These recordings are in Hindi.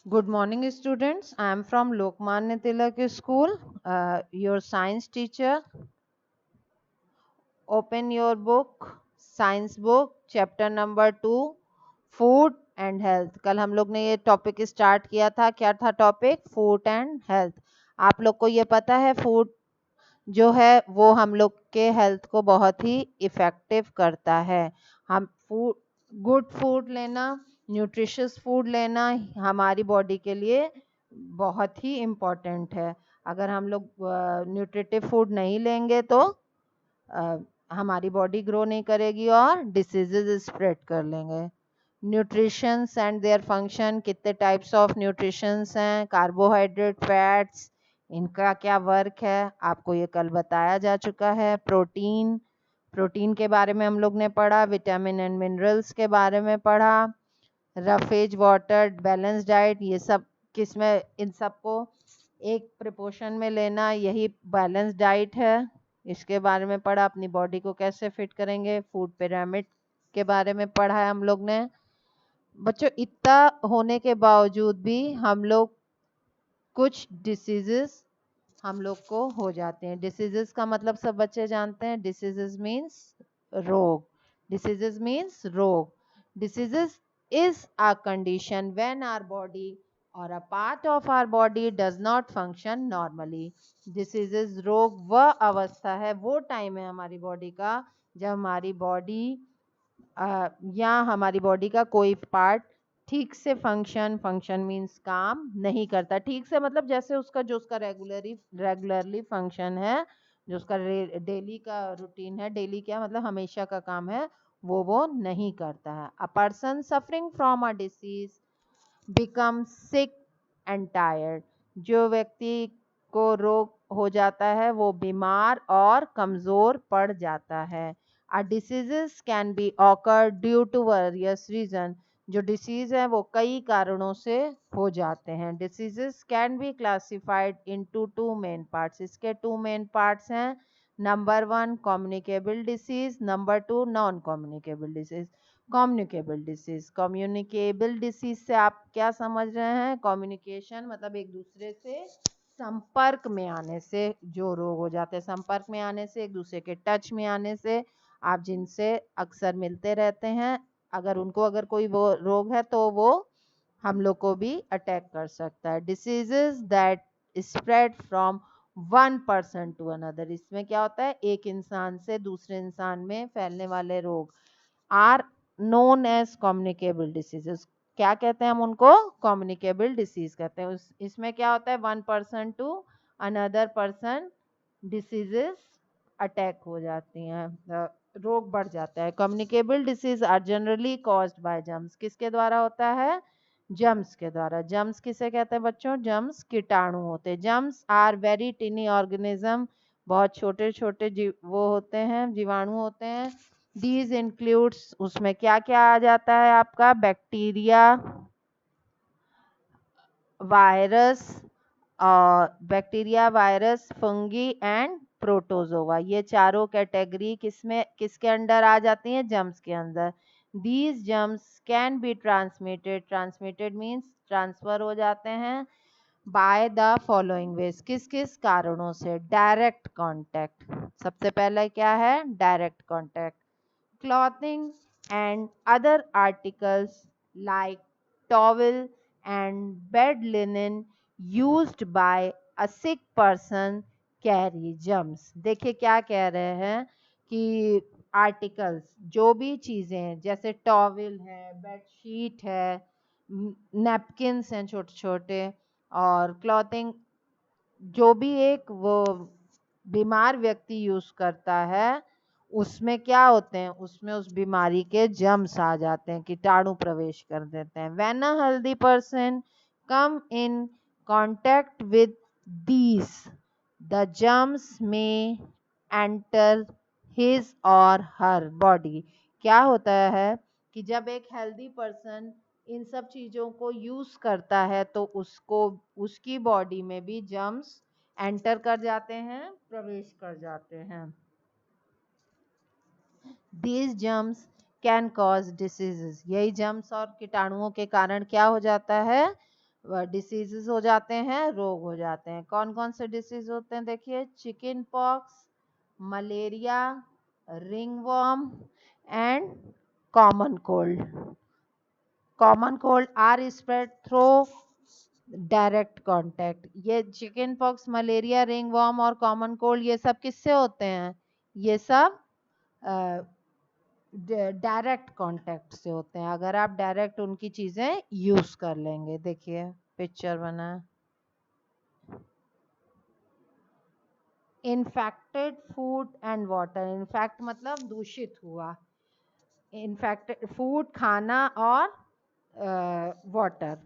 Good morning, students. I am from Lokmanya Tilak School, your science teacher. Open your book, science book, chapter number 2, food and health. कल हम लोग ने ये टॉपिक स्टार्ट किया था. क्या था टॉपिक? Food and health. आप लोग को ये पता है फूड जो है वो हम लोग के हेल्थ को बहुत ही इफेक्टिव करता है. हम फूड, गुड फूड लेना, न्यूट्रिशियस फूड लेना हमारी बॉडी के लिए बहुत ही इम्पोर्टेंट है. अगर हम लोग न्यूट्रिटिव फूड नहीं लेंगे तो हमारी बॉडी ग्रो नहीं करेगी और डिसीजेज स्प्रेड कर लेंगे. न्यूट्रिशंस एंड देयर फंक्शन, कितने टाइप्स ऑफ न्यूट्रिशंस हैं, कार्बोहाइड्रेट, फैट्स, इनका क्या वर्क है आपको ये कल बताया जा चुका है. प्रोटीन, प्रोटीन के बारे में हम लोग ने पढ़ा. विटामिन एंड मिनरल्स के बारे में पढ़ा. रफेज, वाटर, बैलेंस डाइट, ये सब किसमें, इन सबको एक प्रिपोर्शन में लेना, यही बैलेंस डाइट है. इसके बारे में पढ़ा. अपनी बॉडी को कैसे फिट करेंगे, फूड पिरामिड के बारे में पढ़ा है हम लोग ने. बच्चों इतना होने के बावजूद भी हम लोग कुछ डिसीजेस हम लोग को हो जाते हैं. डिसीजेस का मतलब सब बच्चे जानते हैं. डिसीजेस मीन्स रोग. डिसीजेस मीन्स रोग. Diseases is a condition when our body or a part of our body does not function normally. Diseases, रोग वह अवस्था है, वो टाइम है हमारी बॉडी का जब हमारी बॉडी या हमारी बॉडी का कोई पार्ट ठीक से फंक्शन मीन्स काम नहीं करता. ठीक से मतलब जैसे उसका जो उसका रेगुलरली फंक्शन है, जो उसका डेली का रूटीन है, डेली क्या मतलब हमेशा का काम है, वो नहीं करता है. A person suffering from a disease become sick and tired. जो व्यक्ति को रोग हो जाता है वो बीमार और कमजोर पड़ जाता है. A diseases can be occur due to various reason. जो डिसीज है वो कई कारणों से हो जाते हैं. Diseases can be classified into two main parts. इसके टू मेन पार्ट्स हैं. Number 1 communicable disease, number 2 non communicable disease. Communicable disease, communicable disease से आप क्या समझ रहे हैं? कम्युनिकेशन मतलब एक दूसरे से संपर्क में आने से जो रोग हो जाते हैं. संपर्क में आने से, एक दूसरे के टच में आने से, आप जिनसे अक्सर मिलते रहते हैं, अगर कोई वो रोग है तो वो हम लोग को भी अटैक कर सकता है. Diseases that spread from one person to another. इसमें क्या होता है? एक इंसान से दूसरे इंसान में फैलने वाले रोग are known as communicable diseases. क्या कहते हैं हम उनको? कम्युनिकेबल डिसीज कहते हैं. इसमें क्या होता है? One person to another person diseases attack हो जाती हैं, रोग बढ़ जाता है. Communicable disease are generally caused by germs. किसके द्वारा होता है? जर्म्स के द्वारा. जर्म्स किसे कहते हैं बच्चों? जर्म्स कीटाणु होते हैं. Germs are very tiny organism. बहुत छोटे छोटे वो होते हैं, जीवाणु होते हैं. दीज इंक्लूड्स, उसमें क्या क्या आ जाता है आपका? Bacteria, virus, bacteria, virus, fungi and protozoa. ये चारों कैटेगरी किसके अंडर आ जाती हैं? जर्म्स के अंदर. These germs can be transmitted. Transmitted means transfer हो जाते हैं बाय द फॉलोइंग वेज. किस किस कारणों से? Direct contact. सबसे पहले क्या है? Direct contact. clothing and other articles like towel and bed linen used by a sick person carry germs. देखिए क्या कह रहे हैं कि आर्टिकल्स, जो भी चीज़ें हैं, जैसे टॉवल है, बेडशीट है, नैपकिन्स हैं छोटे छोटे, और क्लॉथिंग, जो भी एक वो बीमार व्यक्ति यूज करता है, उसमें क्या होते हैं? उसमें उस बीमारी के जर्म्स आ जाते हैं, कीटाणु प्रवेश कर देते हैं. When a healthy person come in contact with these, the germs में एंटर हिज और हर बॉडी. क्या होता है कि जब एक हेल्दी पर्सन इन सब चीज़ों को यूज करता है तो उसको, उसकी बॉडी में भी जर्म्स एंटर कर जाते हैं, प्रवेश कर जाते हैं. These germs can cause diseases. यही जर्म्स और कीटाणुओं के कारण क्या हो जाता है? डिसीजेस हो जाते हैं, रोग हो जाते हैं। कौन कौन से डिसीज होते हैं? देखिए, chicken pox, malaria, ringworm and common cold. Common cold are spread through direct contact. ये चिकन पॉक्स, मलेरिया, रिंगवर्म और कॉमन कोल्ड, ये सब किससे होते हैं? ये सब डायरेक्ट कांटेक्ट से होते हैं, अगर आप डायरेक्ट उनकी चीजें यूज कर लेंगे। देखिए पिक्चर बना है। Infected food and water. In fact मतलब दूषित हुआ। इन्फेक्टेड फूड, खाना और water.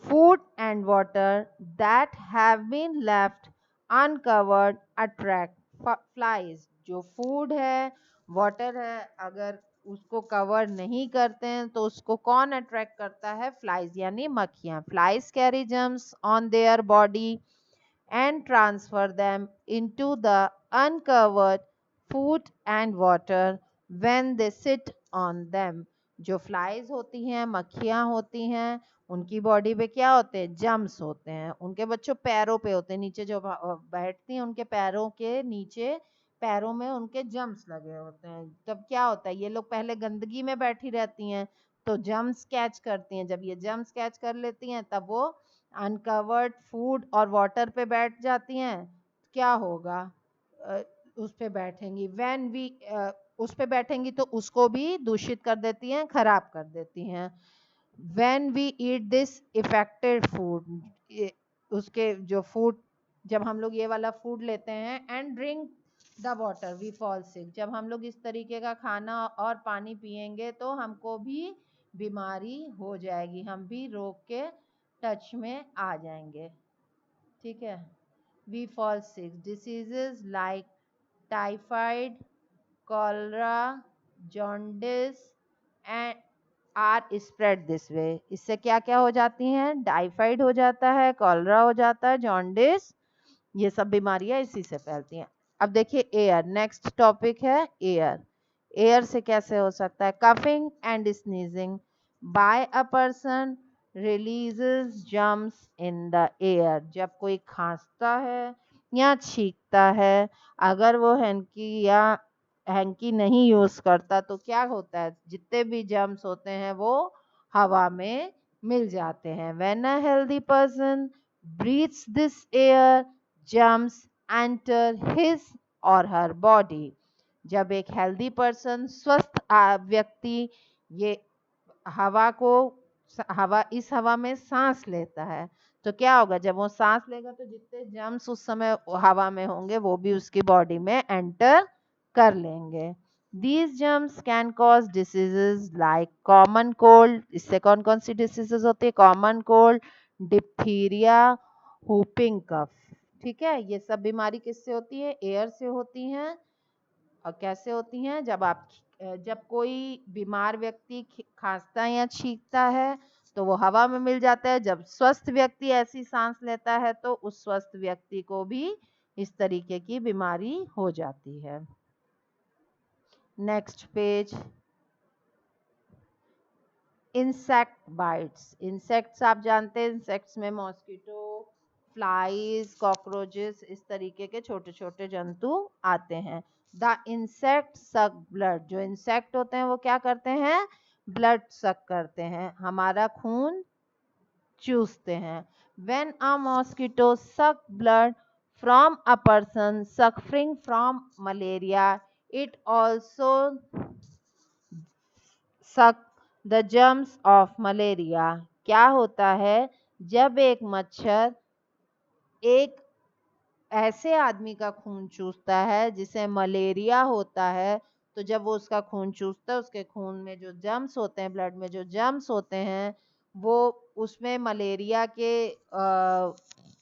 Food and water that have been left uncovered attract flies। जो फूड है, वाटर है, अगर उसको कवर नहीं करते हैं तो उसको कौन अट्रैक्ट करता है? फ्लाइज यानी मक्खियां। Flies carry germs on their body and transfer them into the uncovered food and water when they sit on them। जो फ्लाइज होती हैं, मक्खियां होती हैं, उनकी बॉडी पे क्या होते हैं? जम्स होते हैं। उनके बच्चों पैरों पे होते हैं, नीचे जो बैठती हैं उनके पैरों के नीचे, पैरों में उनके जम्स लगे होते हैं। तब क्या होता है? ये लोग पहले गंदगी में बैठी रहती हैं तो जम्स कैच करती हैं। जब ये जम्स कैच कर लेती हैं तब वो अनकवर्ड फूड और वाटर पे बैठ जाती हैं। क्या होगा? अ, उस पे बैठेंगी, व्हेन वी उस पे बैठेंगी तो उसको भी दूषित कर देती हैं, खराब कर देती हैं। When we eat this affected food, उसके जो फूड, जब हम लोग ये वाला फूड लेते हैं, and drink the water we fall sick, जब हम लोग इस तरीके का खाना और पानी पिएंगे तो हमको भी बीमारी हो जाएगी, हम भी रोग के टच में आ जाएंगे। ठीक है। We fall sick. Diseases like typhoid, cholera, jaundice and are spread this way. इससे क्या क्या हो जाती हैं? टाइफाइड हो जाता है, कॉलरा हो जाता है, जॉन्डिस, ये सब बीमारियां इसी से फैलती हैं। अब देखिए एयर, नेक्स्ट टॉपिक है एयर। एयर से कैसे हो सकता है? Coughing and sneezing by a person releases germs in the air. जब कोई खांसता है या छींकता है, अगर वो हैंकी नहीं यूज करता तो क्या होता है? जितने भी जर्म्स होते हैं वो हवा में मिल जाते हैं। When a healthy person breathes this air, germs enter his or her body। जब एक हेल्दी पर्सन, स्वस्थ व्यक्ति, ये हवा को इस हवा में सांस लेता है तो क्या होगा? जब वो सांस लेगा तो जितने जर्म्स उस समय हवा में होंगे वो भी उसकी बॉडी में एंटर कर लेंगे। These germs can cause diseases like common cold। इससे कौन कौन सी डिसीजेज होती है? Common cold, diphtheria, whooping cough। ठीक है, ये सब बीमारी किससे होती है? एयर से होती हैं। और कैसे होती हैं? जब कोई बीमार व्यक्ति खांसता या छींकता है तो वो हवा में मिल जाता है। जब स्वस्थ व्यक्ति ऐसी सांस लेता है तो उस स्वस्थ व्यक्ति को भी इस तरीके की बीमारी हो जाती है। Next page. Insect bytes. Insects आप जानते हैं, इंसेक्ट्स में मॉस्किटो, फ्लाइज, कॉकरोचेस, इस तरीके के छोटे छोटे जंतु आते हैं। द इंसेक्ट सक ब्लड। जो इंसेक्ट होते हैं वो क्या करते हैं? ब्लड सक करते हैं, हमारा खून चूसते हैं। When a mosquito suck blood from a person suffering from malaria, it also suck the germs of malaria. क्या होता है? जब एक मच्छर एक ऐसे आदमी का खून चूसता है जिसे मलेरिया होता है, तो जब वो उसका खून चूसता है, उसके खून में जो जर्म्स होते हैं, ब्लड में जो जर्म्स होते हैं, वो उसमें मलेरिया के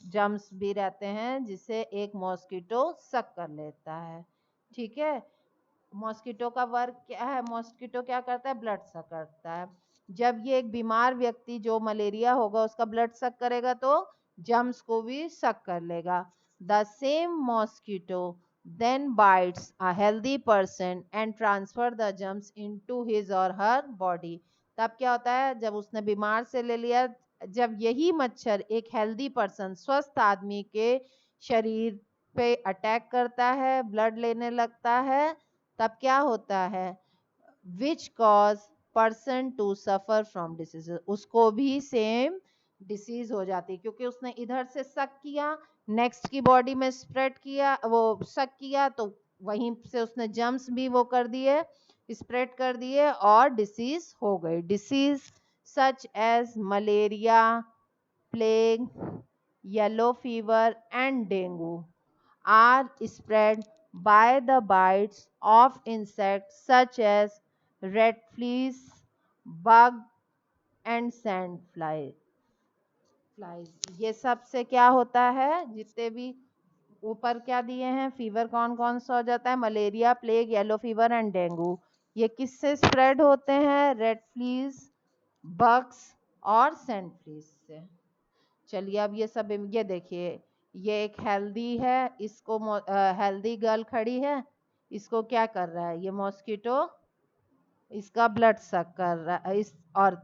जर्म्स भी रहते हैं जिसे एक मॉस्किटो सक कर लेता है। ठीक है। मॉस्किटो का वर्क क्या है? मॉस्किटो क्या करता है? ब्लड सक करता है। जब ये एक बीमार व्यक्ति जो मलेरिया होगा उसका ब्लड सक करेगा तो जर्म्स को भी सक कर लेगा। The same mosquito then bites a healthy person and transfer the germs into his or her body। तब क्या होता है, जब उसने बीमार से ले लिया, जब यही मच्छर एक हेल्दी पर्सन, स्वस्थ आदमी के शरीर पे अटैक करता है, ब्लड लेने लगता है, तब क्या होता है, which cause person to suffer from disease, उसको भी सेम डिसीज हो जाती है, क्योंकि उसने इधर से सक किया, नेक्स्ट की बॉडी में स्प्रेड किया, वो सक किया, तो वहीं से उसने जर्म्स भी वो कर दिए, स्प्रेड कर दिए, और डिसीज हो गई। Disease such as malaria, plague, yellow fever and dengue are spread by the bites of insects such as red fleas, bug and sand flies। ये सब से क्या होता है, जितने भी ऊपर क्या दिए हैं, फीवर कौन कौन सा हो जाता है, malaria, plague, yellow fever and dengue. ये किससे स्प्रेड होते हैं, रेड फ्लीज, बग्स और सैंड फ्लीज से। चलिए अब ये सब, ये देखिए, ये एक हेल्दी है, इसको हेल्दी गर्ल खड़ी है, इसको क्या कर रहा है, ये मॉस्किटो इसका ब्लड सक कर रहा है, इस और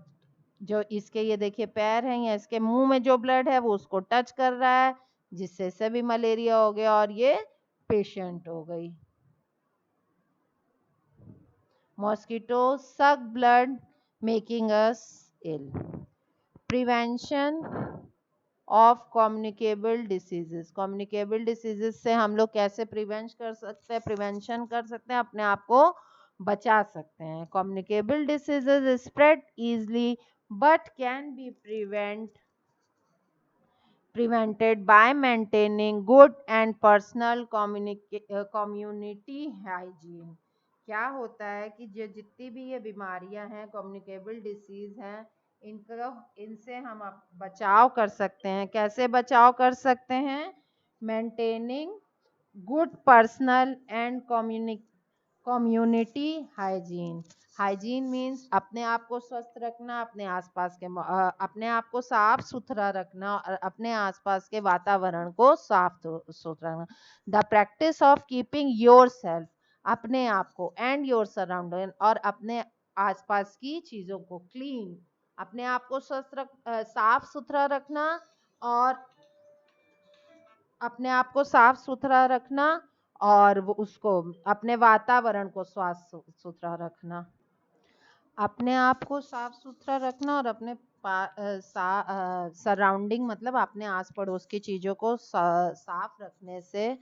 जो इसके ये देखिए पैर हैं या इसके मुंह में जो ब्लड है वो उसको टच कर रहा है, जिससे से भी मलेरिया हो गया और ये पेशेंट हो गई। Mosquito suck blood making us ill. Prevention of communicable diseases. Communicable diseases से हम लोग कैसे प्रिवेंशन कर सकते हैं, अपने आप को बचा सकते हैं। Communicable diseases spread easily but can be prevented by maintaining good and personal community hygiene। क्या होता है कि जो जितनी भी ये बीमारियां हैं, कम्युनिकेबल डिसीज हैं, इनसे हम बचाव कर सकते हैं। कैसे बचाव कर सकते हैं, maintaining good personal and community hygiene. Hygiene means अपने आप को स्वस्थ रखना, अपने आसपास के अपने आप को साफ सुथरा रखना और अपने आसपास के वातावरण को साफ सुथरा रखना। The practice of keeping your self, अपने आप को, एंड योर सराउंडिंग, और अपने आसपास की चीजों को क्लीन, अपने आप को साफ सुथरा रखना और अपने आप को साफ सुथरा रखना और वो उसको अपने वातावरण को साफ सुथरा रखना, अपने आप को साफ सुथरा रखना और अपने सराउंडिंग मतलब अपने आस पड़ोस की चीजों को साफ रखने से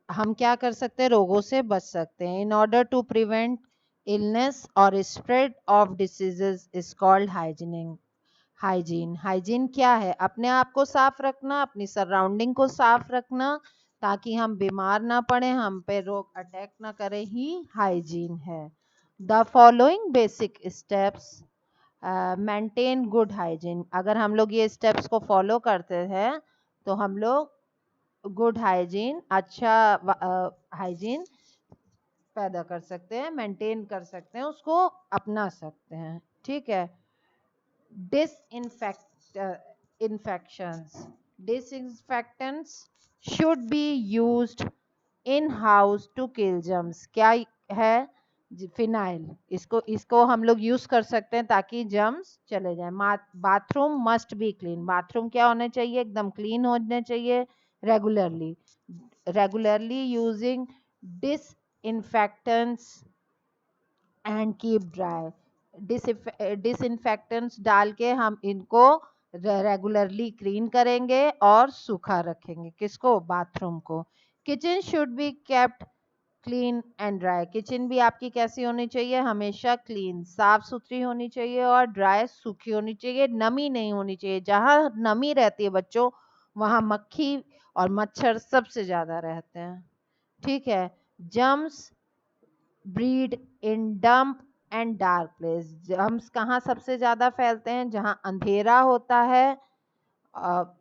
हम क्या कर सकते हैं, रोगों से बच सकते हैं। In order to prevent illness और spread of diseases is called hygiene क्या है, अपने आप को साफ रखना, अपनी सराउंडिंग को साफ रखना, ताकि हम बीमार ना पड़े, हम पे रोग अटैक ना करे, ही हाइजीन है। The following basic steps maintain good hygiene. अगर हम लोग ये स्टेप्स को फॉलो करते हैं तो हम लोग गुड हाइजीन, अच्छा हाइजीन पैदा कर सकते हैं, मेंटेन कर सकते हैं, उसको अपना सकते हैं। ठीक है। Disinfectants should be used in house to kill germs। क्या है, फिनाइल, इसको हम लोग यूज कर सकते हैं ताकि जर्म्स चले जाएं। Bathroom must be clean. Bathroom क्या होने चाहिए, एकदम क्लीन होने चाहिए। Regularly using disinfectants and keep dry. Disinfectants डाल के हम इनको रेगुलरली क्लीन करेंगे और सूखा रखेंगे। किसको, बाथरूम को। Kitchen should be kept clean and dry. Kitchen भी आपकी कैसी होनी चाहिए, हमेशा क्लीन, साफ सुथरी होनी चाहिए और ड्राई, सूखी होनी चाहिए, नमी नहीं होनी चाहिए। जहाँ नमी रहती है बच्चों, वहाँ मक्खी और मच्छर सबसे ज्यादा रहते हैं। ठीक है। Germs breed in damp and dark place. Germs कहाँ सबसे ज्यादा फैलते हैं, जहाँ अंधेरा होता है,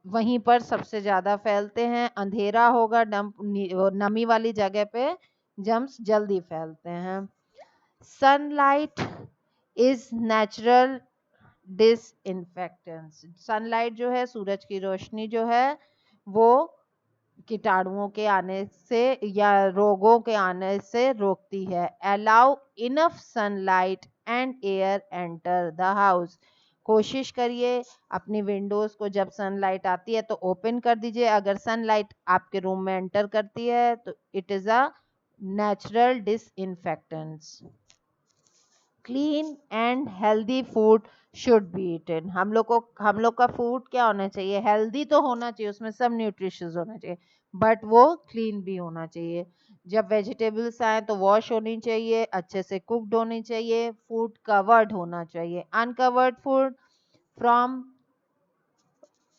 वहीं पर सबसे ज्यादा फैलते हैं। अंधेरा होगा, डंप नमी वाली जगह पे जर्म्स जल्दी फैलते हैं। Sunlight is natural disinfectant. Sunlight जो है, सूरज की रोशनी जो है, वो कीटाणुओं के आने से या रोगों के आने से रोकती है। Allow enough sunlight and air enter the house. कोशिश करिए अपनी विंडोज को जब सनलाइट आती है तो ओपन कर दीजिए. अगर सनलाइट आपके रूम में एंटर करती है तो it is a natural disinfectants. Clean and healthy food should be eaten. हम लोग का फूड क्या होना चाहिए? हेल्दी तो होना चाहिए, उसमें सब न्यूट्रिशियस होना चाहिए, बट वो क्लीन भी होना चाहिए. जब वेजिटेबल्स आए तो वॉश होनी चाहिए, अच्छे से कुक्ड होनी चाहिए, फूड कवर्ड होना चाहिए. Uncovered food from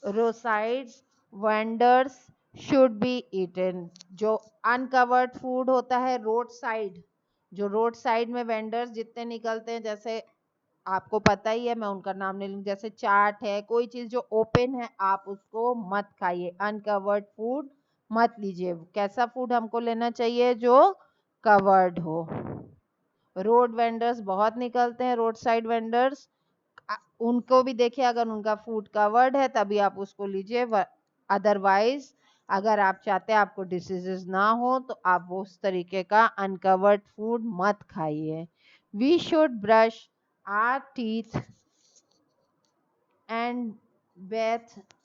roadside vendors should be eaten. जो अनकवर्ड फूड होता है रोड साइड, जो रोड साइड में वेंडर्स जितने निकलते हैं, जैसे आपको पता ही है, मैं उनका नाम नहीं लूंगी, जैसे चाट है, कोई चीज जो ओपन है आप उसको मत खाइए. अनकवर्ड फूड मत लीजिए. कैसा फूड हमको लेना चाहिए? जो कवर्ड हो. रोड वेंडर्स बहुत निकलते हैं, रोड साइड वेंडर्स, उनको भी देखिए, अगर उनका फूड कवर्ड है तभी आप उसको लीजिए. अदरवाइज अगर आप चाहते हैं आपको डिसीजेस ना हो तो आप वो उस तरीके का अनकवर्ड फूड मत खाइए. We should brush our teeth and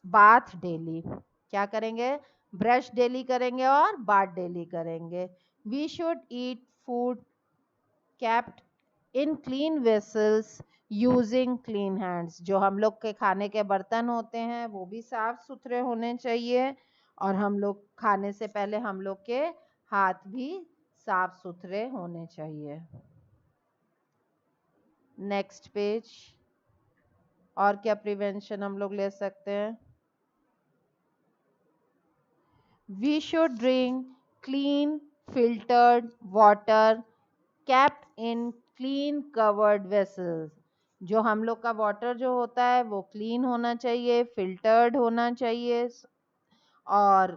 bath daily. क्या करेंगे? ब्रश डेली करेंगे और बाथ डेली करेंगे. We should eat food kept in clean vessels using clean hands. जो हम लोग के खाने के बर्तन होते हैं वो भी साफ सुथरे होने चाहिए, और हम लोग खाने से पहले हम लोग के हाथ भी साफ सुथरे होने चाहिए. Next page. और क्या प्रिवेंशन हम लोग ले सकते हैं? We should drink clean filtered water kept in clean covered vessels. जो हम लोग का वाटर जो होता है वो क्लीन होना चाहिए, फिल्टर्ड होना चाहिए, और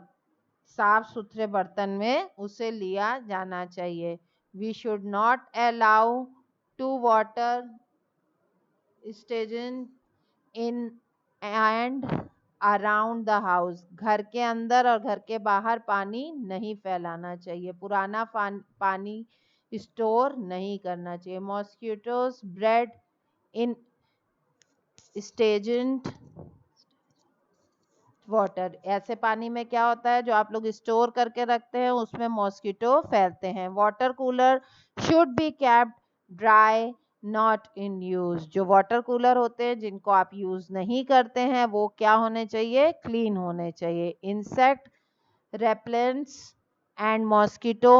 साफ सुथरे बर्तन में उसे लिया जाना चाहिए. We should not allow to water stagnation in and around the house. घर के अंदर और घर के बाहर पानी नहीं फैलाना चाहिए, पुराना पानी स्टोर नहीं करना चाहिए. मॉस्किटोज ब्रेड इन स्टेजेंट वाटर. ऐसे पानी में क्या होता है, जो आप लोग स्टोर करके रखते हैं उसमें मॉस्किटो फैलते हैं. Water cooler should be kept dry not in use. जो वाटर कूलर होते हैं जिनको आप यूज नहीं करते हैं वो क्या होने चाहिए? क्लीन होने चाहिए. Insect repellents and mosquito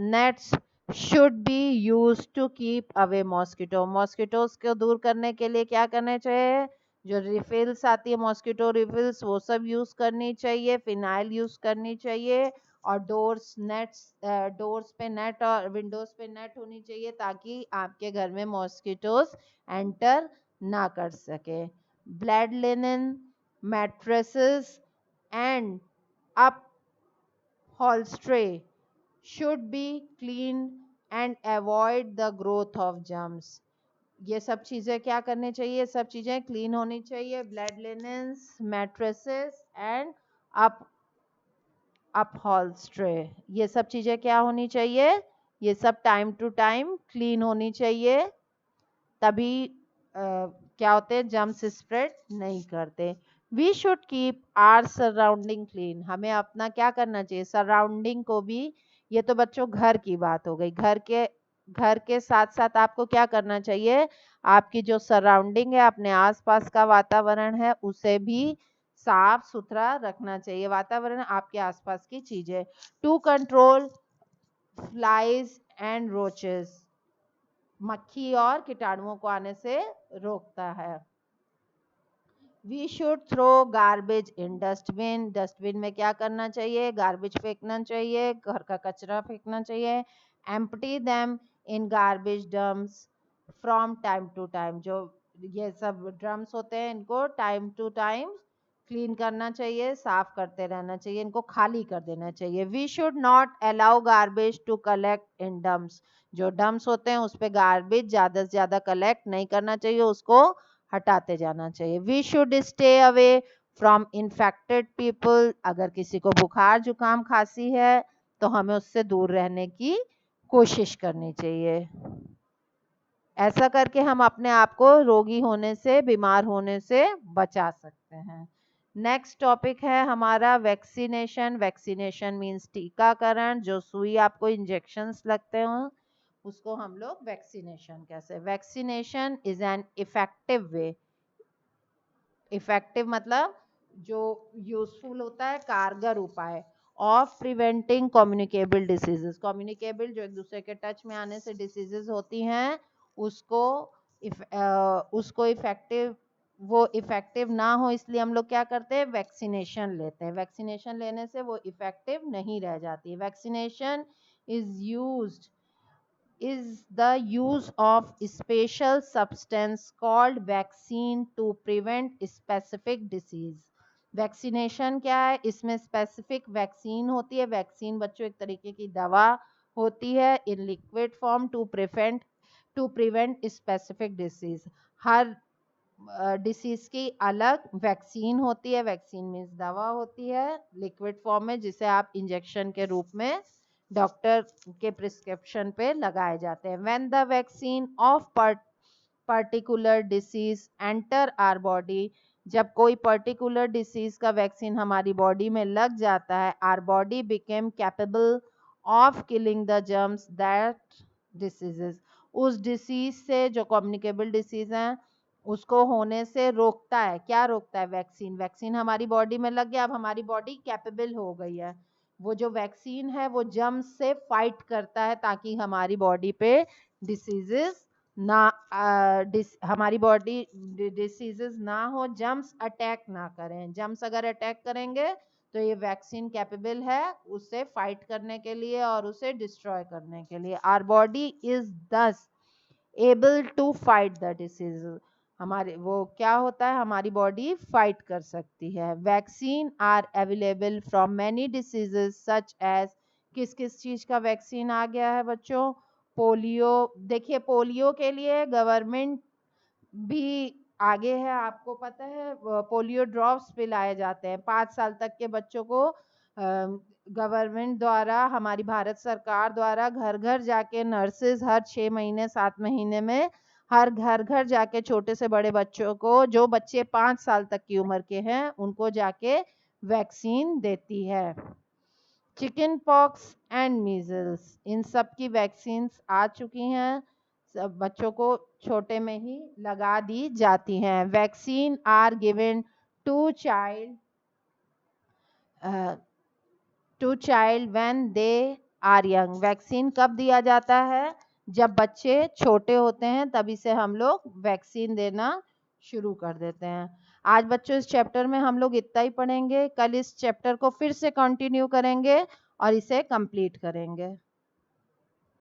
nets should be used to keep away mosquito. Mosquitoes को दूर करने के लिए क्या करना चाहिए? जो रिफिल्स आती है मॉस्किटो रिफिल्स वो सब यूज करनी चाहिए, फिनाइल यूज करनी चाहिए, और डोर्स पे नेट और विंडोज पे नेट होनी चाहिए ताकि आपके घर में मॉस्किटोज एंटर ना कर सके. Bed linen mattresses and up upholstery should be clean and avoid the growth of germs. ये सब चीजें क्या करनी चाहिए? सब चीजें क्लीन होनी चाहिए. ब्लेड लिनेंस, मैट्रेसेस एंड अपहोल्स्ट्री, ये सब चीजें क्या होनी चाहिए? ये सब टाइम टू टाइम क्लीन होनी चाहिए, तभी क्या होते हैं? जर्म्स स्प्रेड नहीं करते. We should keep our surrounding clean. हमें अपना क्या करना चाहिए? सराउंडिंग को भी, ये तो बच्चों घर की बात हो गई, घर के साथ साथ आपको क्या करना चाहिए? आपकी जो सराउंडिंग है, अपने आसपास का वातावरण है, उसे भी साफ सुथरा रखना चाहिए. वातावरण आपके आसपास की चीजें. To control flies and roaches, मक्खी और कीटाणुओं को आने से रोकता है. We should throw garbage in dustbin. Dustbin में क्या करना चाहिए? गार्बेज फेंकना चाहिए, घर का कचरा फेंकना चाहिए. Empty them in garbage dumps from time to time. जो ये सब ड्रम्स होते हैं इनको टाइम टू टाइम क्लीन करना चाहिए, साफ करते रहना चाहिए, इनको खाली कर देना चाहिए. We should not allow garbage to collect in dumps. जो डम्स होते हैं उस पे गार्बेज ज्यादा से ज्यादा कलेक्ट नहीं करना चाहिए, उसको हटाते जाना चाहिए. We should stay away from infected people. अगर किसी को बुखार जुकाम खांसी है तो हमें उससे दूर रहने की कोशिश करनी चाहिए. ऐसा करके हम अपने आप को रोगी होने से, बीमार होने से बचा सकते हैं। नेक्स्ट टॉपिक है हमारा वैक्सीनेशन। वैक्सीनेशन मीन्स टीकाकरण, जो सुई आपको इंजेक्शंस लगते हो उसको हम लोग वैक्सीनेशन कहते हैं। Vaccination is an effective way, effective मतलब जो यूजफुल होता है, कारगर उपाय of preventing communicable diseases. Communicable जो एक दूसरे के टच में आने से डिसीजेस होती हैं, उसको उसको इफेक्टिव, वो इफेक्टिव ना हो इसलिए हम लोग क्या करते हैं, वैक्सीनेशन लेते हैं। वैक्सीनेशन लेने से वो इफेक्टिव नहीं रह जाती। Vaccination is the use of special substance called vaccine to prevent specific disease। Vaccination क्या है, इसमें स्पेसिफिक वैक्सीन होती है। वैक्सीन बच्चों एक तरीके की दवा होती है in liquid form to prevent specific disease. हर डिसीज की अलग वैक्सीन होती है। वैक्सीन मीन्स दवा होती है लिक्विड फॉर्म में, जिसे आप इंजेक्शन के रूप में डॉक्टर के प्रिस्क्रिप्शन पे लगाए जाते हैं। When the vaccine of particular disease enter our body, जब कोई पर्टिकुलर डिसीज का वैक्सीन हमारी बॉडी में लग जाता है, our body became capable of killing the germs that diseases. उस डिसीज से, जो कम्युनिकेबल डिसीज है, उसको होने से रोकता है। क्या रोकता है, वैक्सीन। वैक्सीन हमारी बॉडी में लग गया, अब हमारी बॉडी कैपेबल हो गई है। वो जो वैक्सीन है वो जर्म्स से फाइट करता है ताकि हमारी बॉडी पे डिसीजेस ना हमारी बॉडी डिसीजेस ना हो, जर्म्स अटैक ना करें। जर्म्स अगर अटैक करेंगे तो ये वैक्सीन कैपेबल है उससे फाइट करने के लिए और उसे डिस्ट्रॉय करने के लिए। Our body is thus able to fight the disease. हमारे वो क्या होता है, हमारी बॉडी फाइट कर सकती है। Vaccine are available from many diseases such as, किस किस चीज का वैक्सीन आ गया है बच्चों, पोलियो। देखिए पोलियो के लिए गवर्नमेंट भी आगे है, आपको पता है पोलियो ड्रॉप्स पिलाए जाते हैं 5 साल तक के बच्चों को। गवर्नमेंट द्वारा, हमारी भारत सरकार द्वारा घर घर जाके नर्सेज हर 6 महीने 7 महीने में हर घर घर जाके छोटे से बड़े बच्चों को, जो बच्चे 5 साल तक की उम्र के हैं, उनको जाके वैक्सीन देती है। चिकन पॉक्स एंड मीजल्स, इन सब की वैक्सीन्स आ चुकी हैं, सब बच्चों को छोटे में ही लगा दी जाती हैं। Vaccine are given to child when they are young. Vaccine कब दिया जाता है, जब बच्चे छोटे होते हैं, तभी से हम लोग वैक्सीन देना शुरू कर देते हैं। आज बच्चों इस चैप्टर में हम लोग इतना ही पढ़ेंगे, कल इस चैप्टर को फिर से कंटिन्यू करेंगे और इसे कंप्लीट करेंगे।